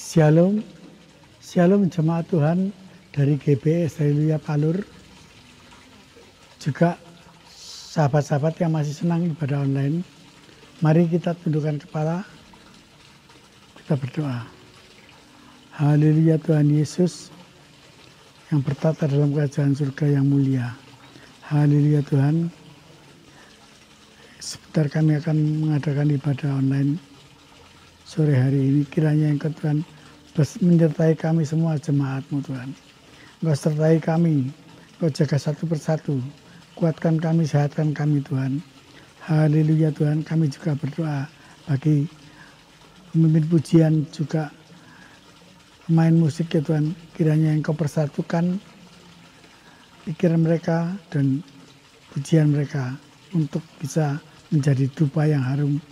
Shalom, Shalom jemaat Tuhan dari GBS Haleluya Palur. Juga sahabat-sahabat yang masih senang ibadah online. Mari kita tundukkan kepala, kita berdoa. Haleluya Tuhan Yesus yang bertata dalam kerajaan surga yang mulia. Haleluya Tuhan. Sebentar kami akan mengadakan ibadah online sore hari ini. Kiranya Engkau Tuhan menyertai kami semua jemaat-Mu Tuhan. Engkau sertai kami, Engkau jaga satu persatu. Kuatkan kami, sehatkan kami Tuhan. Haleluya Tuhan, kami juga berdoa bagi pemimpin pujian juga pemain musik ya Tuhan. Kiranya Engkau persatukan pikiran mereka dan pujian mereka untuk bisa menjadi dupa yang harum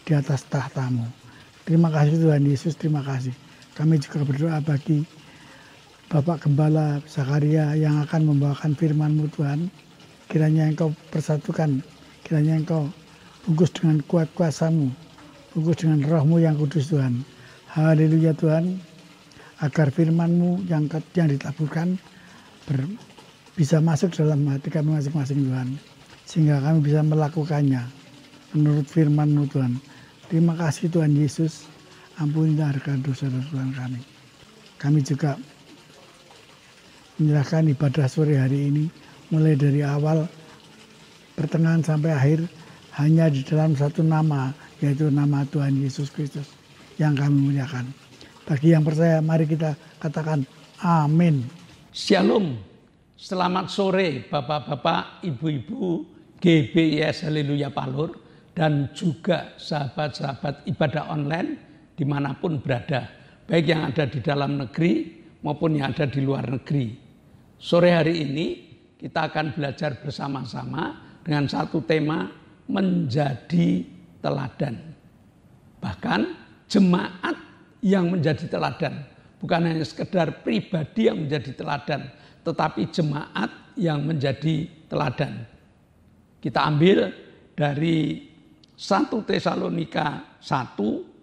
di atas tahta-Mu. Terima kasih Tuhan Yesus, terima kasih. Kami juga berdoa bagi Bapak Gembala Zakaria yang akan membawakan firman-Mu Tuhan. Kiranya Engkau persatukan, kiranya Engkau bungkus dengan kuat kuasa-Mu, bungkus dengan roh-Mu yang kudus Tuhan. Haleluya Tuhan, agar firman-Mu yang ditaburkan bisa masuk dalam hati kami masing-masing Tuhan. Sehingga kami bisa melakukannya menurut firman-Mu Tuhan. Terima kasih Tuhan Yesus, ampunilah harga dosa-dosa kami. Kami juga menyerahkan ibadah sore hari ini, mulai dari awal, pertengahan sampai akhir, hanya di dalam satu nama, yaitu nama Tuhan Yesus Kristus yang kami muliakan. Bagi yang percaya, mari kita katakan amin. Shalom, selamat sore Bapak-Bapak, Ibu-Ibu, GBS Haleluya Palur, dan juga sahabat-sahabat ibadah online dimanapun berada, baik yang ada di dalam negeri maupun yang ada di luar negeri. Sore hari ini kita akan belajar bersama-sama dengan satu tema, menjadi teladan. Bahkan jemaat yang menjadi teladan, bukan hanya sekedar pribadi yang menjadi teladan, tetapi jemaat yang menjadi teladan. Kita ambil dari 1 Tesalonika 1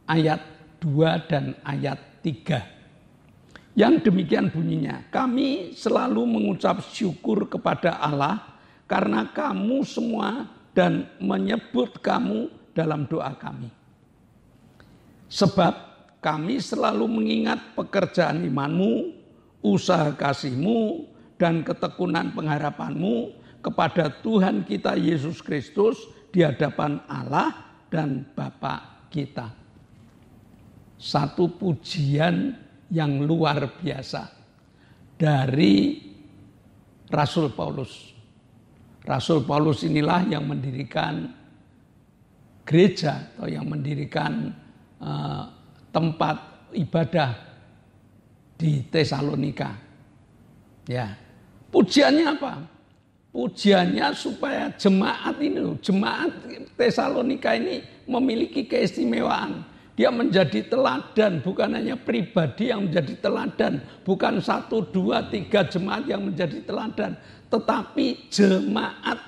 ayat 2 dan ayat 3. Yang demikian bunyinya, kami selalu mengucap syukur kepada Allah karena kamu semua dan menyebut kamu dalam doa kami. Sebab kami selalu mengingat pekerjaan imanmu, usaha kasihmu, dan ketekunan pengharapanmu kepada Tuhan kita Yesus Kristus di hadapan Allah dan Bapa kita. Satu pujian yang luar biasa dari Rasul Paulus. Rasul Paulus inilah yang mendirikan gereja atau yang mendirikan tempat ibadah di Tesalonika. Ya, pujiannya apa? Pujiannya supaya jemaat Tesalonika ini memiliki keistimewaan. Dia menjadi teladan, bukan hanya pribadi yang menjadi teladan, bukan 1, 2, 3 jemaat yang menjadi teladan, tetapi jemaat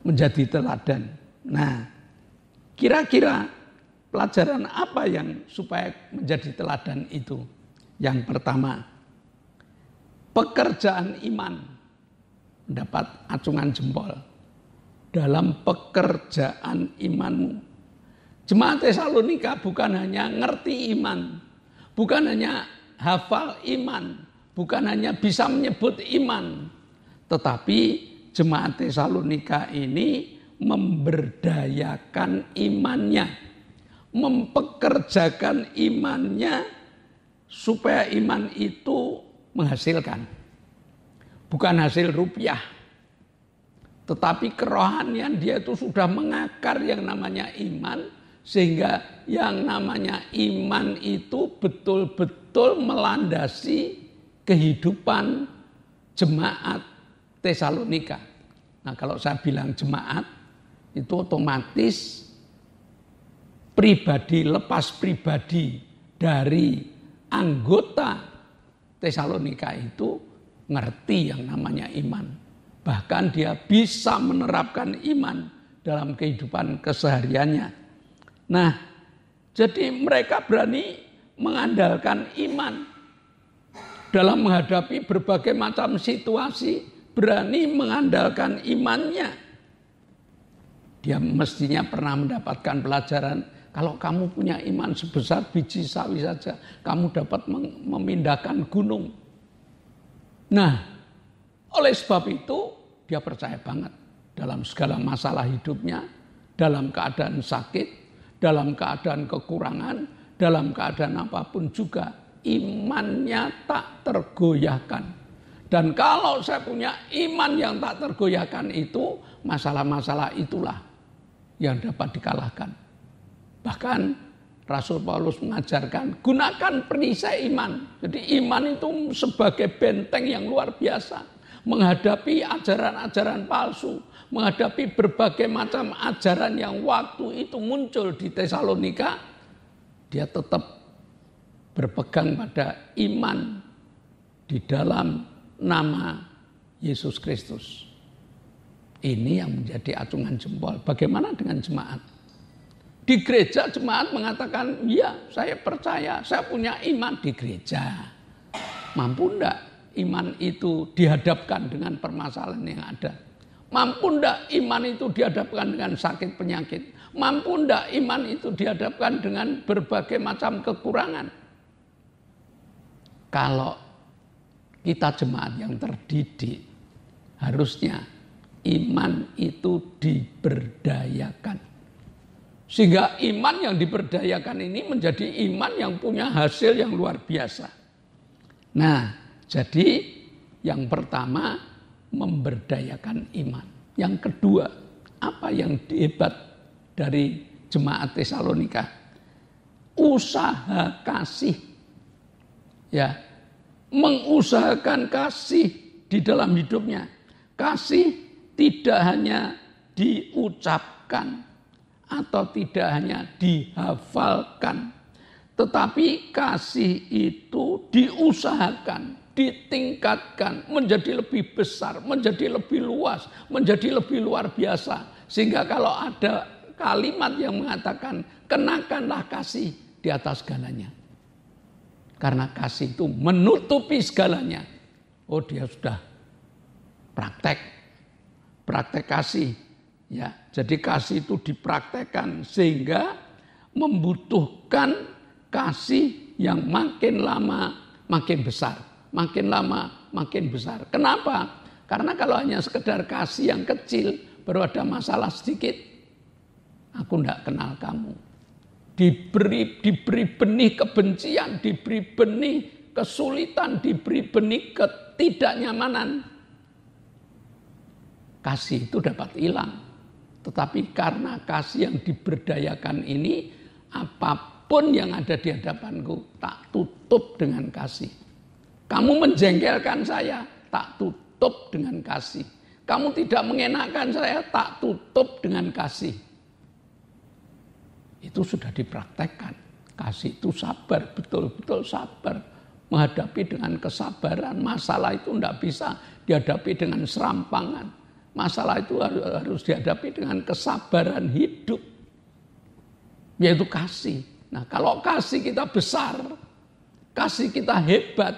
menjadi teladan. Nah, kira-kira pelajaran apa yang supaya menjadi teladan itu? Yang pertama, pekerjaan iman. Mendapat acungan jempol dalam pekerjaan imanmu. Jemaat Tesalonika bukan hanya ngerti iman, bukan hanya hafal iman, bukan hanya bisa menyebut iman, tetapi jemaat Tesalonika ini memberdayakan imannya, mempekerjakan imannya supaya iman itu menghasilkan. Bukan hasil rupiah, tetapi kerohanian dia itu sudah mengakar yang namanya iman, sehingga yang namanya iman itu betul-betul melandasi kehidupan jemaat Tesalonika. Nah, kalau saya bilang jemaat, itu otomatis pribadi, lepas pribadi dari anggota Tesalonika itu ngerti yang namanya iman. Bahkan dia bisa menerapkan iman dalam kehidupan kesehariannya. Nah, Jadi mereka berani mengandalkan iman dalam menghadapi berbagai macam situasi, berani mengandalkan imannya. Dia mestinya pernah mendapatkan pelajaran, kalau kamu punya iman sebesar biji sawi saja, kamu dapat memindahkan gunung. Nah, oleh sebab itu dia percaya banget dalam segala masalah hidupnya, dalam keadaan sakit, dalam keadaan kekurangan, dalam keadaan apapun juga, imannya tak tergoyahkan. Dan kalau saya punya iman yang tak tergoyahkan itu, masalah-masalah itulah yang dapat dikalahkan. Bahkan Rasul Paulus mengajarkan, gunakan perisai iman. Jadi iman itu sebagai benteng yang luar biasa. Menghadapi ajaran-ajaran palsu, menghadapi berbagai macam ajaran yang waktu itu muncul di Tesalonika, dia tetap berpegang pada iman di dalam nama Yesus Kristus. Ini yang menjadi acungan jempol. Bagaimana dengan jemaat? Di gereja jemaat mengatakan, ya saya percaya, saya punya iman di gereja. Mampu enggak iman itu dihadapkan dengan permasalahan yang ada? Mampu enggak iman itu dihadapkan dengan sakit penyakit? Mampu enggak iman itu dihadapkan dengan berbagai macam kekurangan? Kalau kita jemaat yang terdidik, harusnya iman itu diberdayakan. Sehingga iman yang diberdayakan ini menjadi iman yang punya hasil yang luar biasa. Nah, jadi yang pertama memberdayakan iman. Yang kedua, apa yang hebat dari jemaat Tesalonika? Usaha kasih. Ya, mengusahakan kasih di dalam hidupnya. Kasih tidak hanya diucapkan atau tidak hanya dihafalkan, tetapi kasih itu diusahakan, ditingkatkan menjadi lebih besar, menjadi lebih luas, menjadi lebih luar biasa. Sehingga kalau ada kalimat yang mengatakan kenakanlah kasih di atas segalanya. Karena kasih itu menutupi segalanya. Oh, dia sudah praktek kasih. Ya, jadi kasih itu dipraktekkan sehingga membutuhkan kasih yang makin lama makin besar, makin lama makin besar. Kenapa? Karena kalau hanya sekedar kasih yang kecil, baru ada masalah sedikit, aku tidak kenal kamu. Diberi benih kebencian, diberi benih kesulitan, diberi benih ketidaknyamanan. Kasih itu dapat hilang. Tetapi karena kasih yang diberdayakan ini, apapun yang ada di hadapanku, tak tutup dengan kasih. Kamu menjengkelkan saya, tak tutup dengan kasih. Kamu tidak mengenakan saya, tak tutup dengan kasih. Itu sudah dipraktekkan. Kasih itu sabar, betul-betul sabar. Menghadapi dengan kesabaran. Masalah itu tidak bisa dihadapi dengan serampangan. Masalah itu harus dihadapi dengan kesabaran hidup. Yaitu kasih. Nah, kalau kasih kita besar, kasih kita hebat,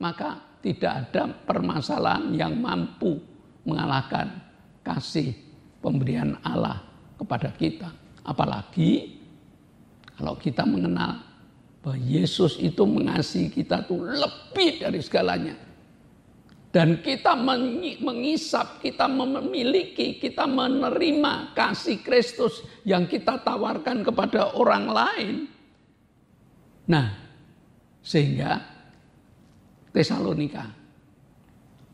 maka tidak ada permasalahan yang mampu mengalahkan kasih pemberian Allah kepada kita. Apalagi kalau kita mengenal bahwa Yesus itu mengasihi kita tuh lebih dari segalanya. Dan kita mengisap, kita memiliki, kita menerima kasih Kristus yang kita tawarkan kepada orang lain. Nah, sehingga Tesalonika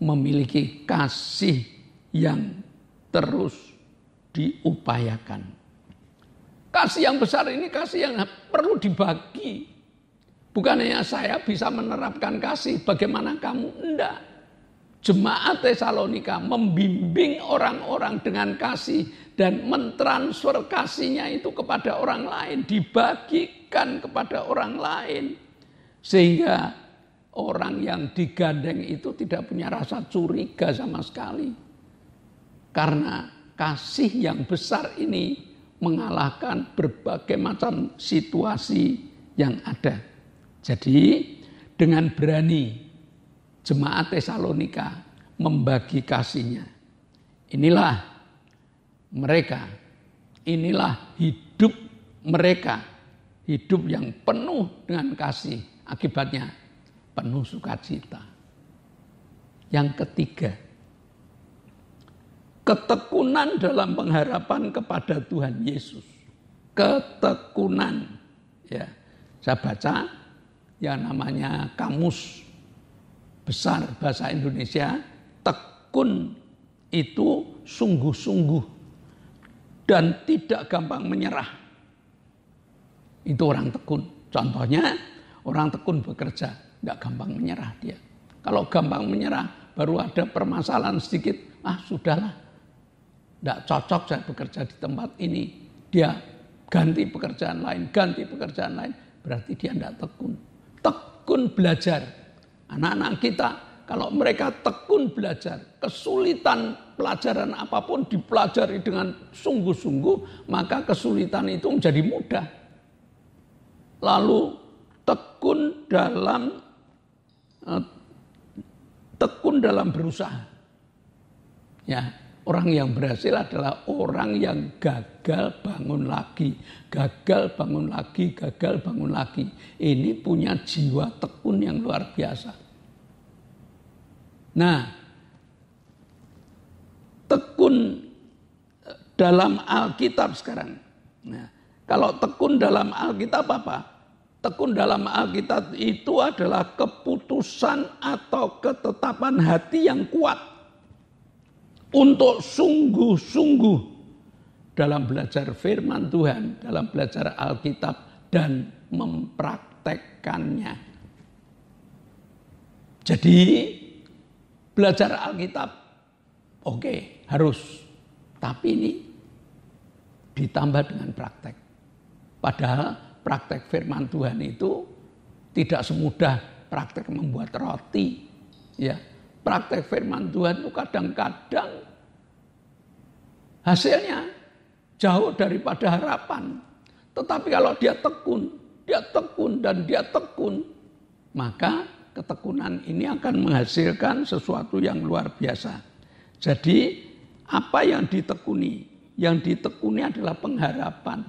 memiliki kasih yang terus diupayakan. Kasih yang besar ini kasih yang perlu dibagi. Bukan hanya saya bisa menerapkan kasih, bagaimana kamu? Enggak. Jemaat Tesalonika membimbing orang-orang dengan kasih dan mentransfer kasihnya itu kepada orang lain, dibagikan kepada orang lain. Sehingga orang yang digandeng itu tidak punya rasa curiga sama sekali. Karena kasih yang besar ini mengalahkan berbagai macam situasi yang ada. Jadi dengan berani jemaat Tesalonika membagi kasihnya. Inilah mereka, inilah hidup mereka, hidup yang penuh dengan kasih, akibatnya penuh sukacita. Yang ketiga, ketekunan dalam pengharapan kepada Tuhan Yesus. Ketekunan. Ya, saya baca yang namanya Kamus Besar Bahasa Indonesia, tekun itu sungguh-sungguh dan tidak gampang menyerah. Itu orang tekun. Contohnya orang tekun bekerja, tidak gampang menyerah dia. Kalau gampang menyerah, baru ada permasalahan sedikit, sudahlah, tidak cocok saya bekerja di tempat ini. Dia ganti pekerjaan lain, berarti dia tidak tekun. Tekun belajar. Anak-anak kita, kalau mereka tekun belajar, kesulitan pelajaran apapun dipelajari dengan sungguh-sungguh, maka kesulitan itu menjadi mudah. Lalu tekun dalam berusaha. Ya, orang yang berhasil adalah orang yang gagal bangun lagi, gagal bangun lagi, gagal bangun lagi. Ini punya jiwa tekun yang luar biasa. Nah, tekun dalam Alkitab sekarang. Nah, kalau tekun dalam Alkitab apa? Tekun dalam Alkitab itu adalah keputusan atau ketetapan hati yang kuat untuk sungguh-sungguh dalam belajar firman Tuhan, dalam belajar Alkitab dan mempraktekkannya. Jadi belajar Alkitab oke, harus. Tapi ini ditambah dengan praktek. Padahal praktek firman Tuhan itu tidak semudah praktek membuat roti. Ya, praktek firman Tuhan itu kadang-kadang hasilnya jauh daripada harapan. Tetapi kalau dia tekun, maka ketekunan ini akan menghasilkan sesuatu yang luar biasa. Jadi apa yang ditekuni? Yang ditekuni adalah pengharapan.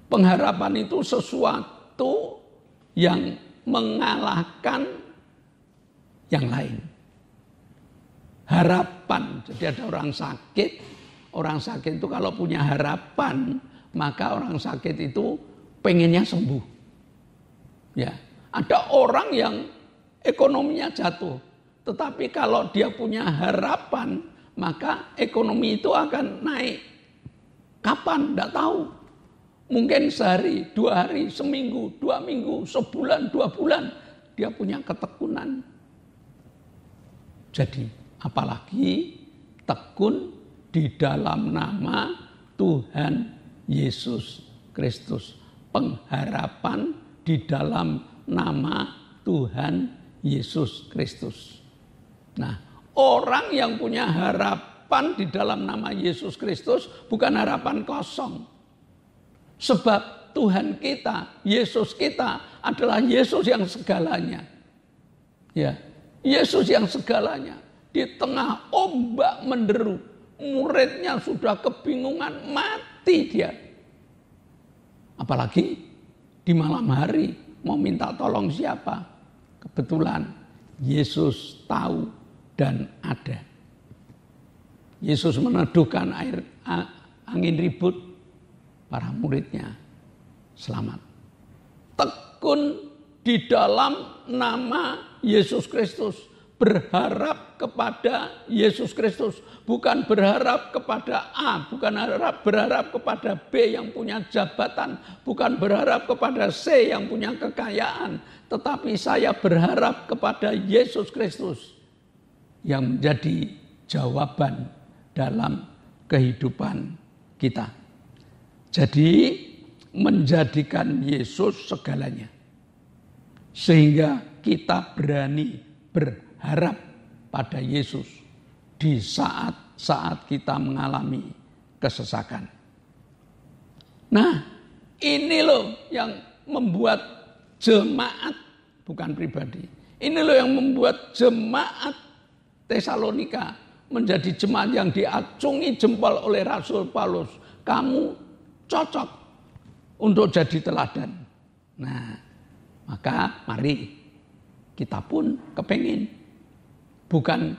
Pengharapan itu sesuatu yang mengalahkan yang lain. Harapan. Jadi ada orang sakit itu kalau punya harapan, maka orang sakit itu pengennya sembuh. Ya. Ada orang yang ekonominya jatuh, tetapi kalau dia punya harapan, maka ekonomi itu akan naik. Kapan? Tidak tahu. Mungkin sehari, 2 hari, seminggu, 2 minggu, sebulan, 2 bulan. Dia punya ketekunan. Jadi, apalagi tekun di dalam nama Tuhan Yesus Kristus. Pengharapan di dalam nama Tuhan Yesus Kristus. Nah, orang yang punya harapan di dalam nama Yesus Kristus bukan harapan kosong. Sebab Tuhan kita, Yesus kita adalah Yesus yang segalanya. Ya, Yesus yang segalanya. Di tengah ombak menderu, muridnya sudah kebingungan, mati dia. Apalagi di malam hari. Mau minta tolong siapa? Kebetulan Yesus tahu dan ada. Yesus meneduhkan angin ribut, para muridnya selamat. Tekun di dalam nama Yesus Kristus. Berharap kepada Yesus Kristus. Bukan berharap kepada A, bukan berharap kepada B yang punya jabatan, bukan berharap kepada C yang punya kekayaan, tetapi saya berharap kepada Yesus Kristus yang menjadi jawaban dalam kehidupan kita. Jadi menjadikan Yesus segalanya. Sehingga kita berani berharap pada Yesus di saat-saat kita mengalami kesesakan. Nah, ini loh yang membuat jemaat, bukan pribadi. Ini loh yang membuat jemaat Tesalonika menjadi jemaat yang diacungi jempol oleh Rasul Paulus. Kamu cocok untuk jadi teladan. Nah, maka mari kita pun kepengin. Bukan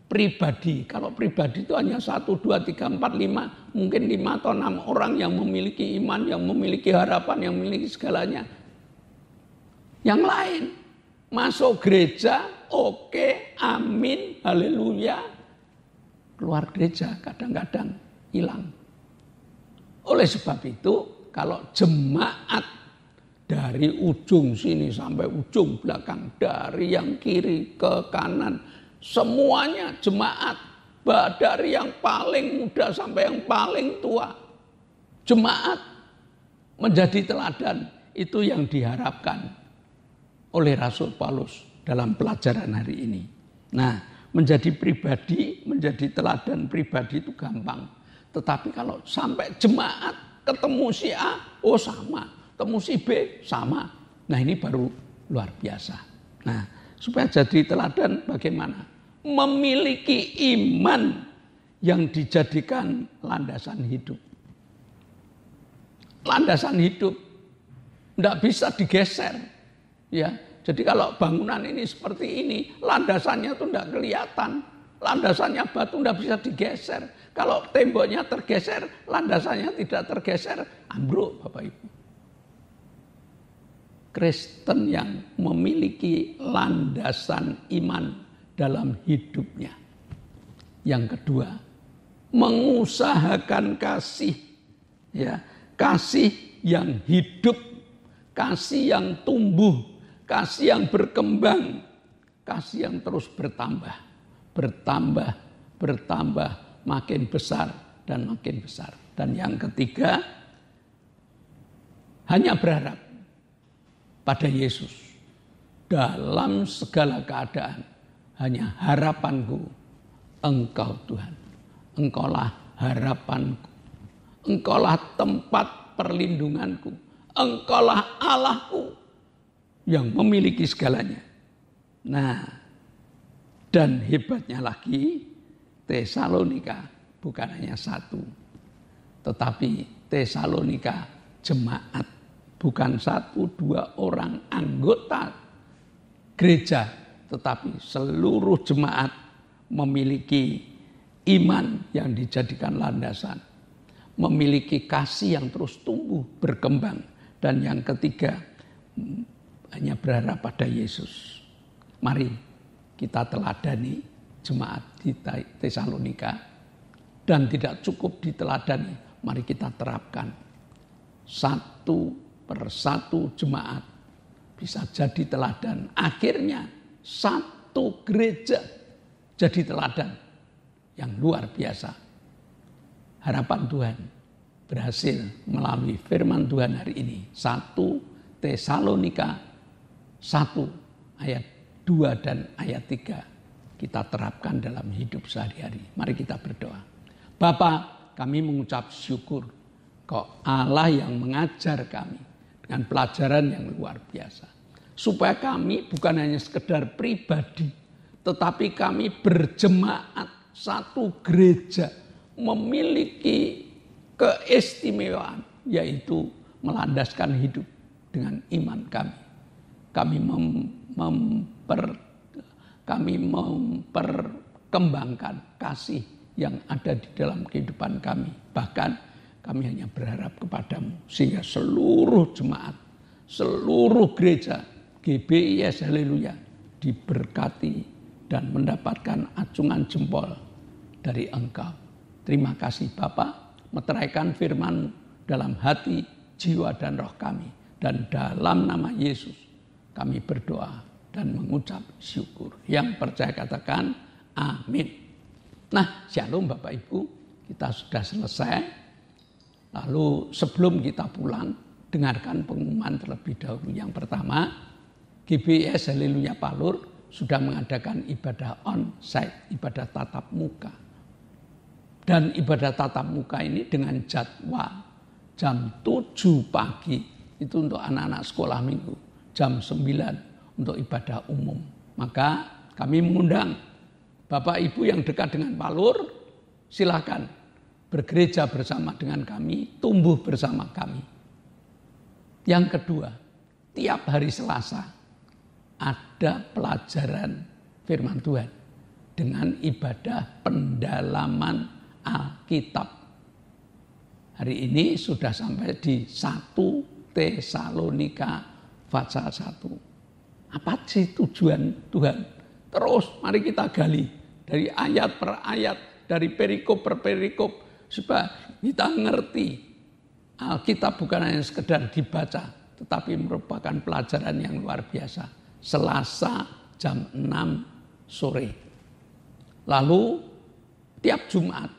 pribadi. Kalau pribadi itu hanya 1, 2, 3, 4, 5. Mungkin 5 atau 6 orang yang memiliki iman, yang memiliki harapan, yang memiliki segalanya. Yang lain masuk gereja, oke, amin, haleluya. Keluar gereja kadang-kadang hilang. Oleh sebab itu, kalau jemaat dari ujung sini sampai ujung belakang, dari yang kiri ke kanan, semuanya jemaat, dari yang paling muda sampai yang paling tua, jemaat menjadi teladan. Itu yang diharapkan oleh Rasul Paulus dalam pelajaran hari ini. Nah, menjadi pribadi, menjadi teladan pribadi itu gampang. Tetapi kalau sampai jemaat ketemu si A, oh sama. Ketemu si B, sama. Nah, ini baru luar biasa. Nah, supaya jadi teladan bagaimana? Memiliki iman yang dijadikan landasan hidup. Landasan hidup tidak bisa digeser. Ya, jadi kalau bangunan ini seperti ini, landasannya itu tidak kelihatan. Landasannya batu tidak bisa digeser. Kalau temboknya tergeser, landasannya tidak tergeser, ambruk Bapak Ibu. Kristen yang memiliki landasan iman dalam hidupnya. Yang kedua, mengusahakan kasih. Ya, kasih yang hidup, kasih yang tumbuh, kasih yang berkembang, kasih yang terus bertambah. Bertambah, makin besar dan makin besar. Dan yang ketiga, hanya berharap pada Yesus. Dalam segala keadaan, hanya harapanku, Engkau Tuhan. Engkaulah harapanku. Engkaulah tempat perlindunganku. Engkaulah Allahku yang memiliki segalanya. Nah, dan hebatnya lagi, Tesalonika bukan hanya satu, tetapi Tesalonika jemaat, bukan 1, 2 orang anggota gereja, tetapi seluruh jemaat memiliki iman yang dijadikan landasan, memiliki kasih yang terus tumbuh, berkembang, dan yang ketiga hanya berharap pada Yesus. Mari kita teladani jemaat di Tesalonika, dan tidak cukup diteladani, mari kita terapkan. 1 persatu jemaat bisa jadi teladan. Akhirnya 1 gereja jadi teladan yang luar biasa. Harapan Tuhan berhasil melalui firman Tuhan hari ini. 1 Tesalonika 1 ayat 2 dan ayat 3 kita terapkan dalam hidup sehari-hari. Mari kita berdoa. Bapa, kami mengucap syukur kok Allah yang mengajar kami dengan pelajaran yang luar biasa. Supaya kami bukan hanya sekedar pribadi, tetapi kami berjemaat, 1 gereja, memiliki keistimewaan, yaitu melandaskan hidup dengan iman kami. Kami memperkembangkan kasih yang ada di dalam kehidupan kami. Bahkan kami hanya berharap kepadamu, sehingga seluruh jemaat, seluruh gereja GBIS Haleluya diberkati dan mendapatkan acungan jempol dari Engkau. Terima kasih Bapa, meteraikan firman dalam hati, jiwa dan roh kami. Dan dalam nama Yesus kami berdoa dan mengucap syukur. Yang percaya katakan amin. Nah, shalom Bapak Ibu, kita sudah selesai. Lalu sebelum kita pulang, dengarkan pengumuman terlebih dahulu. Yang pertama, GBIS Haleluya Palur sudah mengadakan ibadah on-site, ibadah tatap muka. Dan ibadah tatap muka ini dengan jadwal jam 7 pagi itu untuk anak-anak sekolah minggu, jam 9 untuk ibadah umum. Maka kami mengundang Bapak Ibu yang dekat dengan Palur, silakan bergereja bersama dengan kami, tumbuh bersama kami. Yang kedua, tiap hari Selasa ada pelajaran firman Tuhan dengan ibadah pendalaman Alkitab. Hari ini sudah sampai di 1 Tesalonika pasal 1. Apa sih tujuan Tuhan? Terus mari kita gali dari ayat per ayat, dari perikop per perikop, supaya kita ngerti Alkitab bukan hanya sekedar dibaca, tetapi merupakan pelajaran yang luar biasa. Selasa jam 6 sore. Lalu tiap Jumat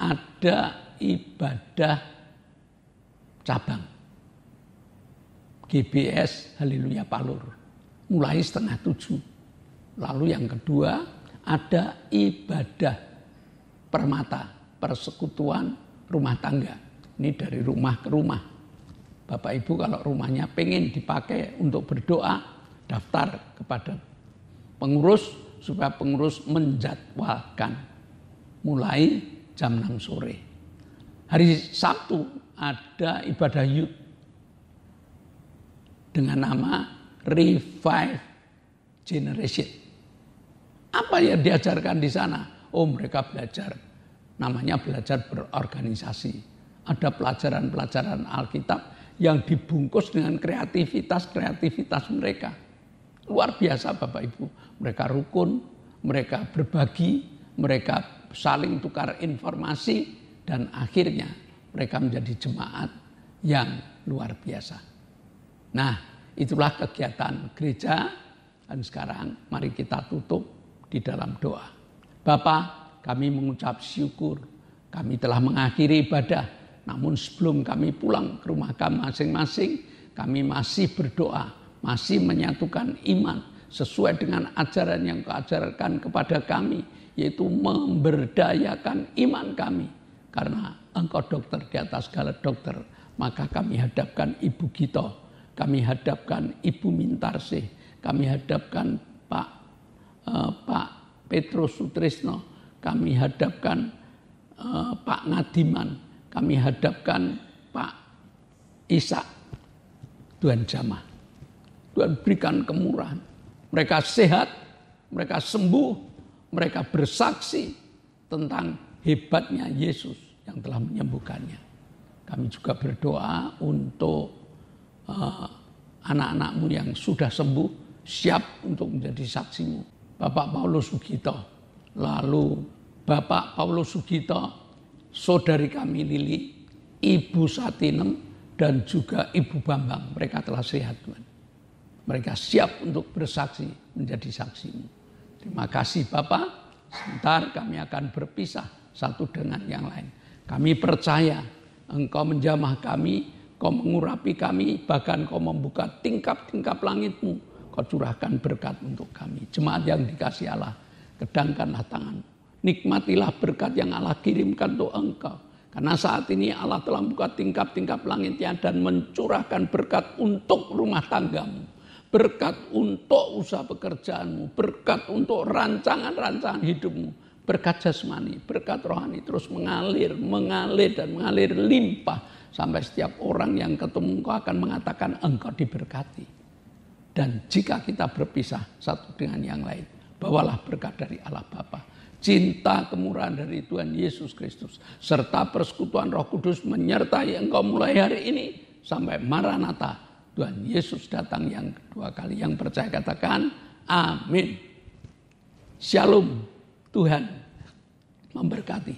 ada ibadah cabang GBS Haleluya Palur mulai 6:30. Lalu yang kedua ada ibadah permata, persekutuan rumah tangga. Ini dari rumah ke rumah. Bapak Ibu kalau rumahnya pengen dipakai untuk berdoa, daftar kepada pengurus supaya pengurus menjadwalkan mulai jam 6 sore. Hari Sabtu ada ibadah youth dengan nama Revive Generation. Apa yang diajarkan di sana? Oh, mereka belajar. Namanya belajar berorganisasi. Ada pelajaran-pelajaran Alkitab yang dibungkus dengan kreativitas mereka. Luar biasa Bapak Ibu. Mereka rukun, mereka berbagi, mereka saling tukar informasi, dan akhirnya mereka menjadi jemaat yang luar biasa. Nah, itulah kegiatan gereja. Dan sekarang mari kita tutup di dalam doa. Bapa, kami mengucap syukur. Kami telah mengakhiri ibadah. Namun sebelum kami pulang ke rumah kami masing-masing, kami masih berdoa, masih menyatukan iman sesuai dengan ajaran yang Kau ajarkan kepada kami, yaitu memberdayakan iman kami. Karena Engkau dokter di atas segala dokter, maka kami hadapkan Ibu Gito, kami hadapkan Ibu Mintarsih, kami hadapkan Pak Petrus Sutrisno, kami hadapkan Pak Ngadiman, kami hadapkan Pak Ishak. Tuhan jamah, Tuhan berikan kemurahan. Mereka sehat, mereka sembuh, mereka bersaksi tentang hebatnya Yesus yang telah menyembuhkannya. Kami juga berdoa untuk anak-anakmu yang sudah sembuh, siap untuk menjadi saksimu. Bapak Paulus Sugito, lalu Bapak Paulus Sugito, saudari kami Lili, Ibu Satinem, dan juga Ibu Bambang. Mereka telah sehat Tuhan. Mereka siap untuk bersaksi menjadi saksimu. Terima kasih Bapak. Sebentar kami akan berpisah satu dengan yang lain. Kami percaya Engkau menjamah kami, Kau mengurapi kami, bahkan Kau membuka tingkap-tingkap langit-Mu. Kau curahkan berkat untuk kami. Jemaat yang dikasihi Allah, kedangkanlah tangan. Nikmatilah berkat yang Allah kirimkan untuk engkau. Karena saat ini Allah telah membuka tingkap-tingkap langitnya dan mencurahkan berkat untuk rumah tanggamu. Berkat untuk usaha pekerjaanmu. Berkat untuk rancangan-rancangan hidupmu. Berkat jasmani, berkat rohani terus mengalir dan mengalir limpah. Sampai setiap orang yang ketemu engkau akan mengatakan engkau diberkati. Dan jika kita berpisah satu dengan yang lain, bawalah berkat dari Allah Bapa, cinta kemurahan dari Tuhan Yesus Kristus, serta persekutuan Roh Kudus menyertai engkau mulai hari ini sampai Maranatha, Tuhan Yesus datang yang kedua kali. Yang percaya katakan amin. Shalom, Tuhan memberkati.